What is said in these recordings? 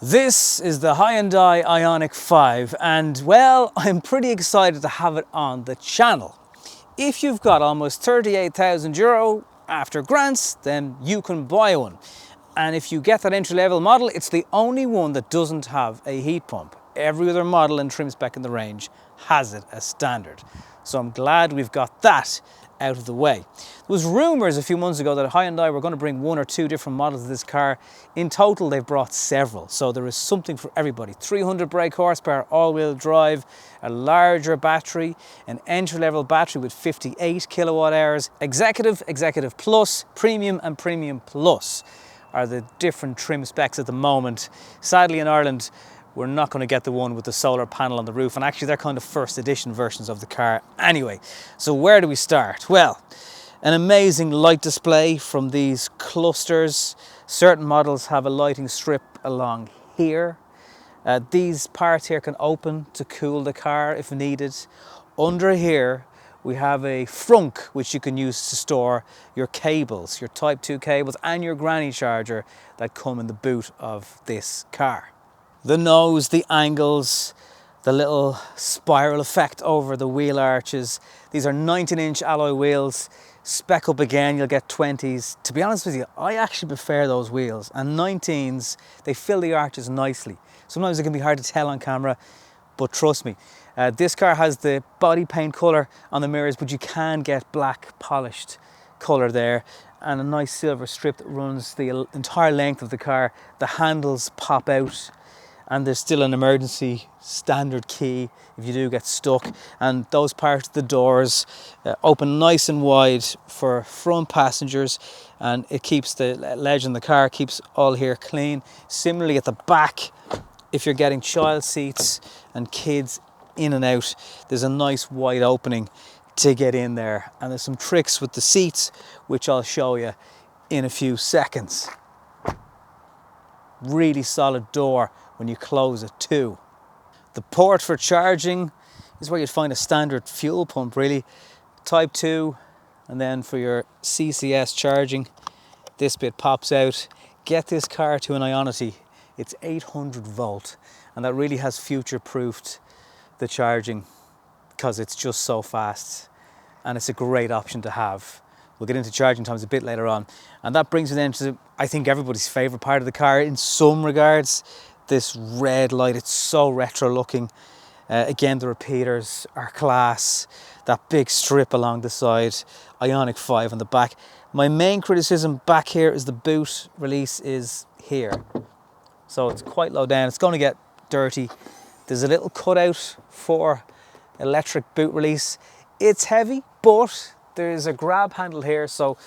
This is the Hyundai IONIQ 5 and well, I'm pretty excited to have it on the channel. If you've got almost €38,000 after grants, then you can buy one. And if you get that entry-level model, it's the only one that doesn't have a heat pump. Every other model and trim spec in the range has it as standard. So I'm glad we've got that out of the way. There was rumours a few months ago that Hyundai were going to bring one or two different models of this car. In total, they've brought several. So there is something for everybody. 300 brake horsepower, all-wheel drive, a larger battery, an entry-level battery with 58 kilowatt hours, Executive, Executive Plus, Premium and Premium Plus are the different trim specs at the moment. Sadly, in Ireland, we're not going to get the one with the solar panel on the roof, and actually they're kind of first edition versions of the car anyway. So where do we start? Well, an amazing light display from these clusters. Certain models have a lighting strip along here. These parts here can open to cool the car if needed. Under here we have a frunk which you can use to store your cables, your Type 2 cables and your granny charger that come in the boot of this car. The nose, the angles, the little spiral effect over the wheel arches. These are 19-inch alloy wheels. Spec up again, you'll get 20s. To be honest with you, I actually prefer those wheels. And 19s, they fill the arches nicely. Sometimes it can be hard to tell on camera, but trust me. This car has the body paint colour on the mirrors, but you can get black polished colour there. And a nice silver strip that runs the entire length of the car. The handles pop out. And there's still an emergency standard key if you do get stuck. And those parts of the doors open nice and wide for front passengers, and it keeps the ledge in the car, keeps all here clean. Similarly at the back, if you're getting child seats and kids in and out, there's a nice wide opening to get in there. And there's some tricks with the seats, which I'll show you in a few seconds. Really solid door when you close it too. The port for charging is where you'd find a standard fuel pump really. Type 2, and then for your CCS charging, this bit pops out. Get this car to an Ionity. It's 800 volt, and that really has future-proofed the charging because it's just so fast, and it's a great option to have. We'll get into charging times a bit later on. And that brings me then to, I think, everybody's favourite part of the car in some regards. This red light, it's so retro looking. Again, the repeaters are class. That big strip along the side. IONIQ 5 on the back. My main criticism back here is the boot release is here. So it's quite low down. It's going to get dirty. There's a little cutout for electric boot release. It's heavy, but there's a grab handle here, so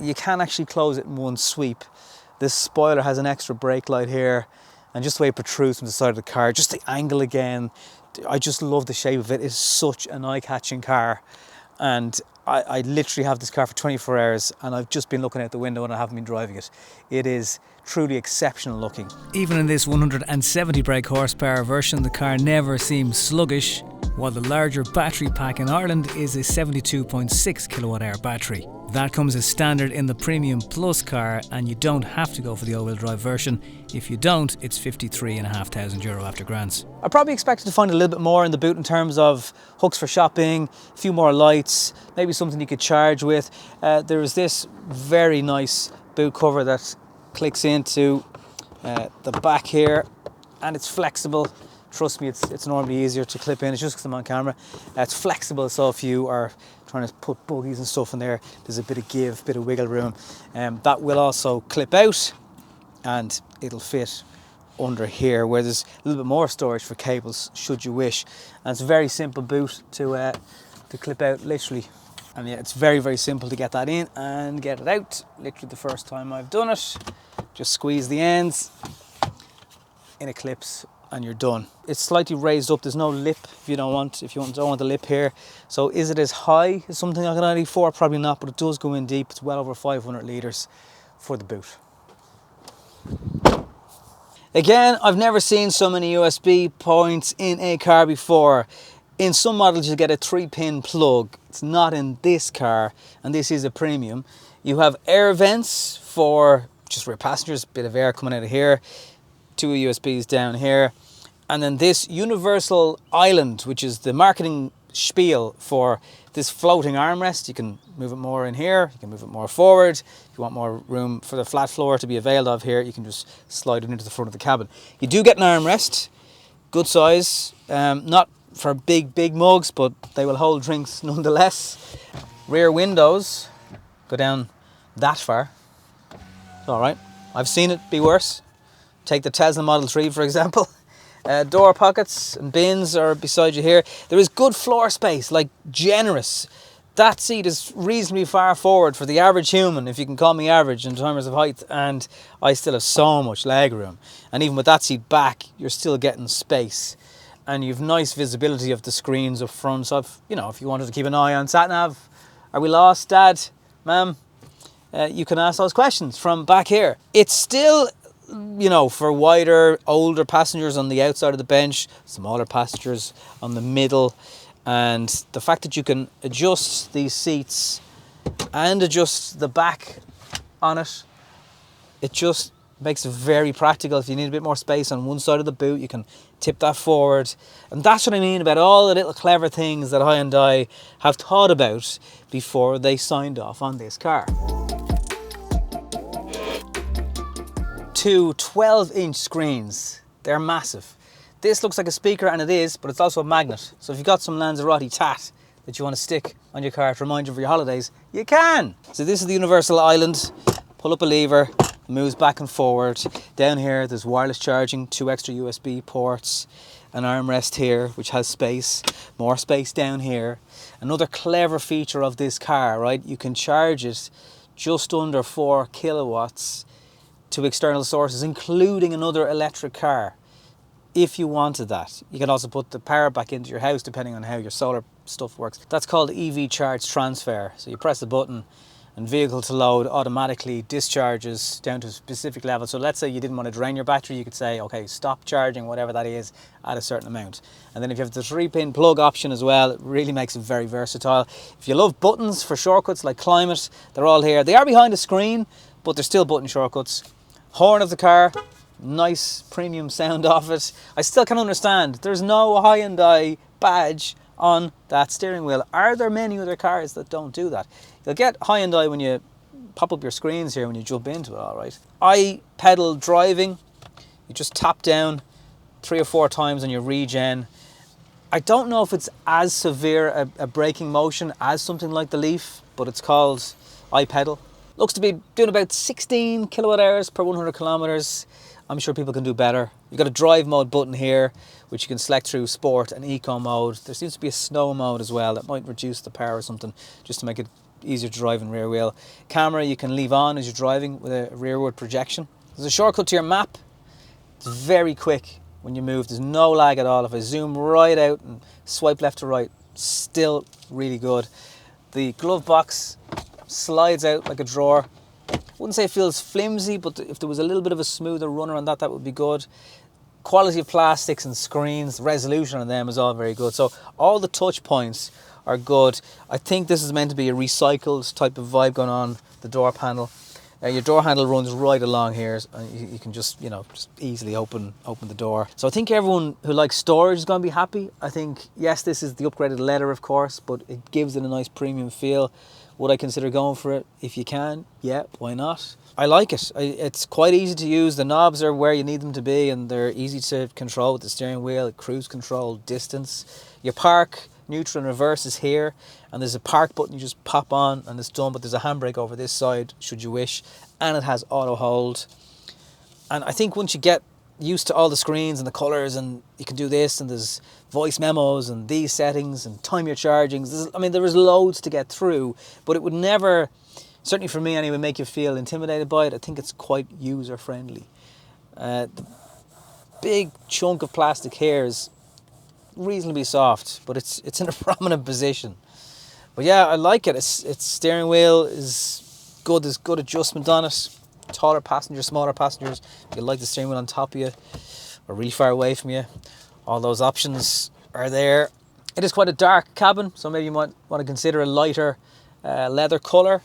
you can actually close it in one sweep. This spoiler has an extra brake light here, and just the way it protrudes from the side of the car, just the angle again, I just love the shape of it. It's such an eye-catching car, and I literally have this car for 24 hours, and I've just been looking out the window and I haven't been driving it. It is truly exceptional looking. Even in this 170 brake horsepower version, the car never seems sluggish, while the larger battery pack in Ireland is a 72.6 kilowatt hour battery. That comes as standard in the Premium Plus car, and you don't have to go for the all-wheel drive version. If you don't, it's €53,500 after grants. I probably expected to find a little bit more in the boot in terms of hooks for shopping, a few more lights, maybe something you could charge with. There is this very nice boot cover that clicks into the back here, and it's flexible. Trust me, it's normally easier to clip in. It's just because I'm on camera. It's flexible, so if you are trying to put buggies and stuff in there, there's a bit of give, bit of wiggle room. That will also clip out, and it'll fit under here, where there's a little bit more storage for cables, should you wish. And it's a very simple boot to clip out, literally. And yeah, it's very, very simple to get that in and get it out. Literally the first time I've done it, just squeeze the ends, in it clips, and you're done. It's slightly raised up. There's no lip if you don't want the lip here. So is it as high as something like an ID.4? Probably not, but it does go in deep. It's well over 500 litres for the boot. Again, I've never seen so many USB points in a car before. In some models you get a 3-pin plug. It's not in this car, and this is a premium. You have air vents for just rear passengers, bit of air coming out of here. two USBs down here. And then this universal island, which is the marketing spiel for this floating armrest. You can move it more in here, you can move it more forward. If you want more room for the flat floor to be availed of here, you can just slide it into the front of the cabin. You do get an armrest, good size, not for big mugs, but they will hold drinks nonetheless. Rear windows go down that far. It's all right. I've seen it be worse. Take the Tesla Model 3 for example. Door pockets and bins are beside you here. There is good floor space, like generous. That seat is reasonably far forward for the average human, if you can call me average in terms of height, and I still have so much leg room. And even with that seat back, you're still getting space. And you've nice visibility of the screens up front. So if you wanted to keep an eye on sat-nav, are we lost, Dad, Ma'am? You can ask those questions from back here. It's still, for wider, older passengers on the outside of the bench, smaller passengers on the middle, and the fact that you can adjust these seats and adjust the back on it, it just makes it very practical. If you need a bit more space on one side of the boot, you can tip that forward. And that's what I mean about all the little clever things that Hyundai have thought about before they signed off on this car. Two 12-inch screens. They're massive. This looks like a speaker, and it is, but it's also a magnet. So if you've got some Lanzarote tat that you want to stick on your car to remind you of your holidays, you can. So this is the universal island. Pull up a lever, moves back and forward. Down here, there's wireless charging, 2 extra USB ports, an armrest here, which has space, more space down here. Another clever feature of this car, right? You can charge it just under 4 kilowatts to external sources, including another electric car, if you wanted that. You can also put the power back into your house depending on how your solar stuff works. That's called EV charge transfer. So you press the button and vehicle to load automatically discharges down to a specific level. So let's say you didn't want to drain your battery, you could say, okay, stop charging, whatever that is, at a certain amount. And then if you have the 3-pin plug option as well, it really makes it very versatile. If you love buttons for shortcuts like climate, they're all here. They are behind the screen, but they're still button shortcuts. Horn of the car, nice premium sound off it. I still can't understand, there's no Hyundai badge on that steering wheel. Are there many other cars that don't do that? You'll get Hyundai when you pop up your screens here when you jump into it, all right. iPedal driving, you just tap down 3 or 4 times on your regen. I don't know if it's as severe a braking motion as something like the Leaf, but it's called iPedal. Looks to be doing about 16 kilowatt hours per 100 kilometers. I'm sure people can do better. You've got a drive mode button here, which you can select through sport and eco mode. There seems to be a snow mode as well that might reduce the power or something, just to make it easier to drive in rear wheel. Camera you can leave on as you're driving with a rearward projection. There's a shortcut to your map. It's very quick when you move. There's no lag at all. If I zoom right out and swipe left to right, still really good. The glove box slides out like a drawer. I wouldn't say it feels flimsy, but if there was a little bit of a smoother runner on that, that would be good. Quality of plastics and screens, the resolution on them is all very good. So all the touch points are good. I think this is meant to be a recycled type of vibe going on, the door panel. Your door handle runs right along here, and you can just easily open the door. So I think everyone who likes storage is going to be happy. I think, yes, this is the upgraded leather, of course, but it gives it a nice premium feel. Would I consider going for it? If you can, yeah, why not? I like it. It's quite easy to use. The knobs are where you need them to be, and they're easy to control with the steering wheel, cruise control, distance. Your park, neutral and reverse is here, and there's a park button you just pop on and it's done, but there's a handbrake over this side should you wish, and it has auto hold. And I think once you get used to all the screens and the colours, and you can do this, and there's voice memos and these settings and time your charging. There is loads to get through, but it would never, certainly for me anyway, make you feel intimidated by it. I think it's quite user friendly. The big chunk of plastic here is reasonably soft, but it's in a prominent position. But yeah, I like it. Its steering wheel is good. There's good adjustment on it. Taller passengers, smaller passengers. If you like the steering wheel on top of you or really far away from you, all those options are there. It is quite a dark cabin, so maybe you might want to consider a lighter leather colour.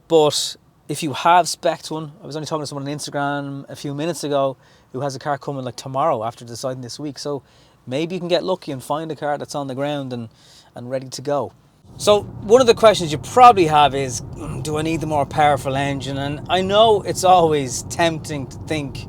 But if you have spec'd one, I was only talking to someone on Instagram a few minutes ago who has a car coming like tomorrow after deciding this week. So maybe you can get lucky and find a car that's on the ground and ready to go. So one of the questions you probably have is, do I need the more powerful engine? And I know it's always tempting to think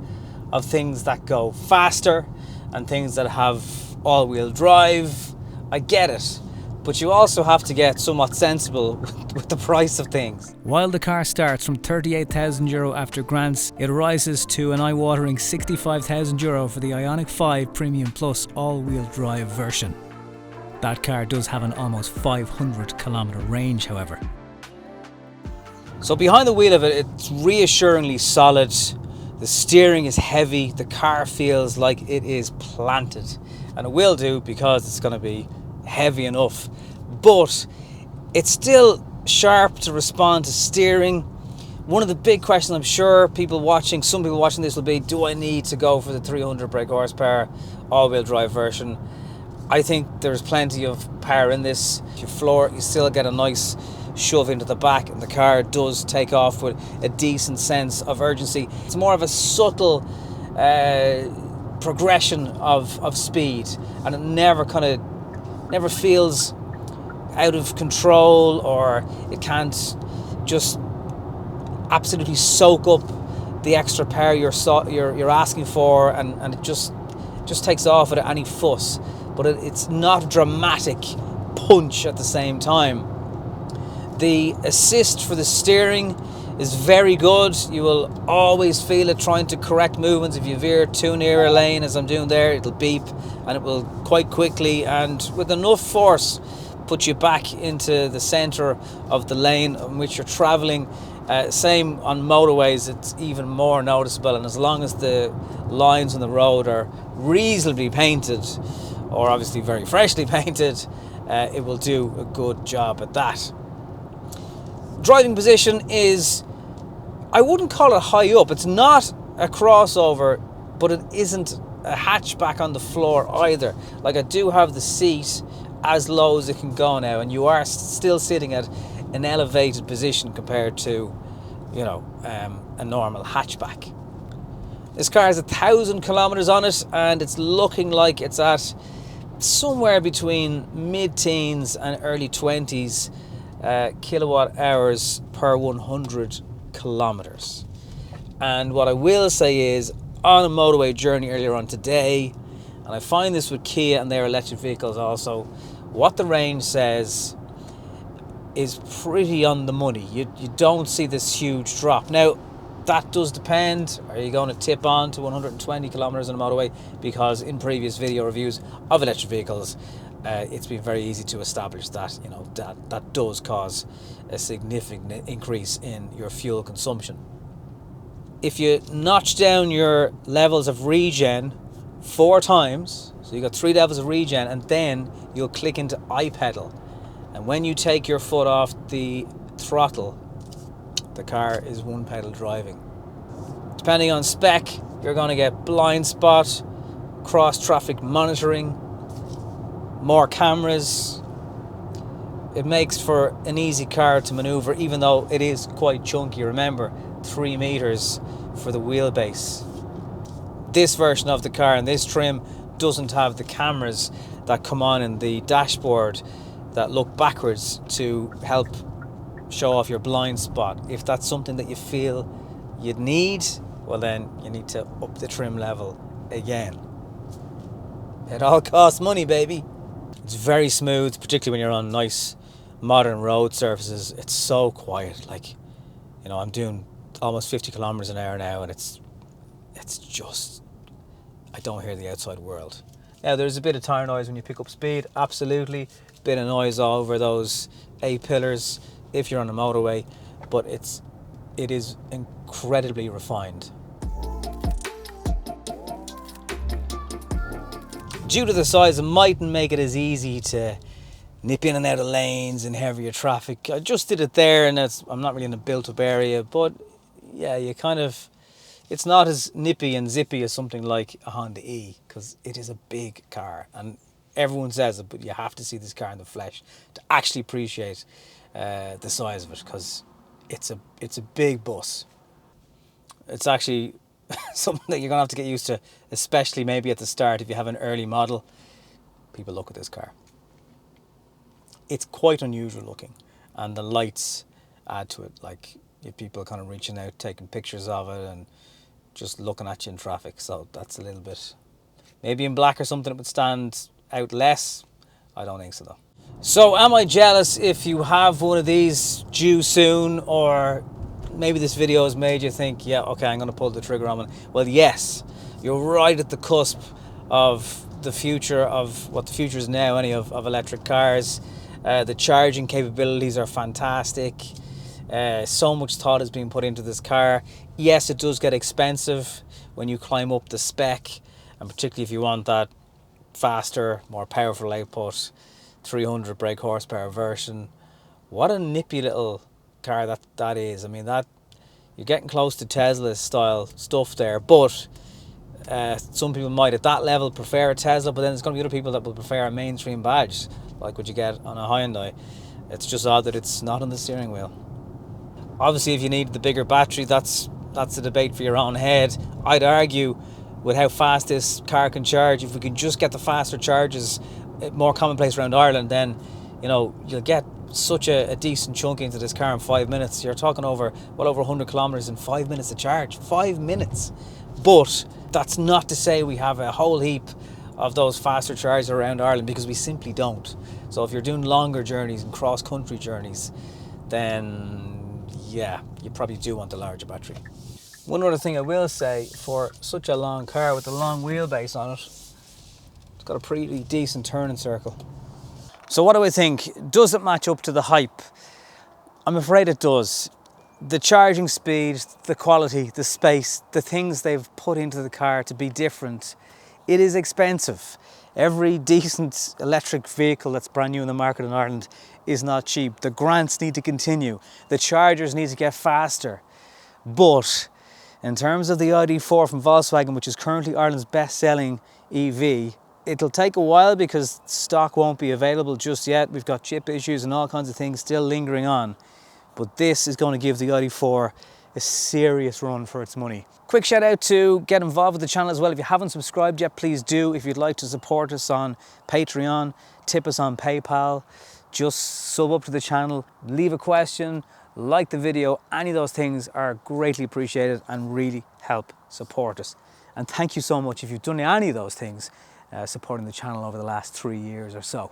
of things that go faster and things that have all-wheel drive. I get it. But you also have to get somewhat sensible with the price of things. While the car starts from €38,000 after grants, it rises to an eye-watering €65,000 for the IONIQ 5 Premium Plus all-wheel drive version. That car does have an almost 500-kilometre range, however. So behind the wheel of it, it's reassuringly solid. The steering is heavy. The car feels like it is planted. And it will do because it's going to be heavy enough. But it's still sharp to respond to steering. One of the big questions I'm sure some people watching this will be, do I need to go for the 300 brake horsepower all-wheel drive version? I think there's plenty of power in this. If you floor it, you still get a nice shove into the back, and the car does take off with a decent sense of urgency. It's more of a subtle progression of speed, and it never feels out of control, or it can't just absolutely soak up the extra power you're asking for, and it just takes off without any fuss. But it's not a dramatic punch at the same time. The assist for the steering is very good. You will always feel it trying to correct movements. If you veer too near a lane, as I'm doing there, it'll beep, and it will quite quickly and with enough force put you back into the center of the lane in which you're traveling. Same on motorways, it's even more noticeable, and as long as the lines on the road are reasonably painted, or obviously very freshly painted, it will do a good job at that. Driving position is, I wouldn't call it high up. It's not a crossover, but it isn't a hatchback on the floor either. Like, I do have the seat as low as it can go now, and you are still sitting at an elevated position compared to, a normal hatchback. This car has 1,000 kilometers on it, and it's looking like it's at somewhere between mid-teens and early 20s kilowatt hours per 100 kilometers. And what I will say is, on a motorway journey earlier on today, and I find this with Kia and their electric vehicles also, what the range says is pretty on the money. You don't see this huge drop. Now, that does depend. Are you going to tip on to 120 kilometers on a motorway? Because in previous video reviews of electric vehicles, it's been very easy to establish that that does cause a significant increase in your fuel consumption. If you notch down your levels of regen 4 times, so you got 3 levels of regen, and then you'll click into iPedal, and when you take your foot off the throttle, the car is one pedal driving. Depending on spec, you're going to get blind spot, cross traffic monitoring, more cameras. It makes for an easy car to maneuver, even though it is quite chunky. Remember, 3 meters for the wheelbase. This version of the car and this trim doesn't have the cameras that come on in the dashboard that look backwards to help show off your blind spot. If that's something that you feel you'd need, well, then you need to up the trim level again. It all costs money, baby. It's very smooth, particularly when you're on nice modern road surfaces. It's so quiet. Like, I'm doing almost 50 kilometers an hour now, and it's just, I don't hear the outside world. Now, there's a bit of tire noise when you pick up speed, absolutely. Bit of noise over those A-pillars if you're on a motorway, but it is incredibly refined. Due to the size, it mightn't make it as easy to nip in and out of lanes in heavier traffic. I just did it there, and I'm not really in a built-up area, but yeah, it's not as nippy and zippy as something like a Honda E, because it is a big car, and everyone says it, but you have to see this car in the flesh to actually appreciate the size of it, because it's a big bus. It's actually something that you're going to have to get used to, especially maybe at the start if you have an early model. People look at this car. It's quite unusual looking, and the lights add to it. Like, if people kind of reaching out, taking pictures of it, and just looking at you in traffic. So that's a little bit, maybe in black or something it would stand out less. I don't think so though. So am I jealous if you have one of these due soon, or maybe this video has made you think, yeah, okay, I'm going to pull the trigger on it? Well, yes, you're right at the cusp of the future, of what the future is now, of electric cars. The charging capabilities are fantastic. So much thought is being put into this car. Yes, it does get expensive when you climb up the spec, and particularly if you want that faster, more powerful output, 300 brake horsepower version. What a nippy little car that is. I mean, that you're getting close to Tesla style stuff there, but some people might at that level prefer a Tesla, but then there's going to be other people that will prefer a mainstream badge like what you get on a Hyundai. It's just odd that it's not on the steering wheel. Obviously, if you need the bigger battery, that's a debate for your own head. I'd argue with how fast this car can charge, if we can just get the faster charges more commonplace around Ireland, then you'll get such a decent chunk into this car in 5 minutes. You're talking well over 100 kilometers in 5 minutes to charge. 5 minutes. But that's not to say we have a whole heap of those faster chargers around Ireland, because we simply don't. So if you're doing longer journeys and cross-country journeys, then yeah, you probably do want the larger battery. One other thing I will say, for such a long car with a long wheelbase on it, it's got a pretty decent turning circle. So what do I think? Does it match up to the hype? I'm afraid it does. The charging speed, the quality, the space, the things they've put into the car to be different, it is expensive. Every decent electric vehicle that's brand new in the market in Ireland is not cheap. The grants need to continue. The chargers need to get faster. But in terms of the ID.4 from Volkswagen, which is currently Ireland's best-selling EV, it'll take a while because stock won't be available just yet. We've got chip issues and all kinds of things still lingering on. But this is going to give the ID.4 a serious run for its money. Quick shout out to get involved with the channel as well. If you haven't subscribed yet, please do. If you'd like to support us on Patreon, tip us on PayPal, just sub up to the channel, leave a question, like the video. Any of those things are greatly appreciated and really help support us. And thank you so much if you've done any of those things, supporting the channel over the last 3 years or so.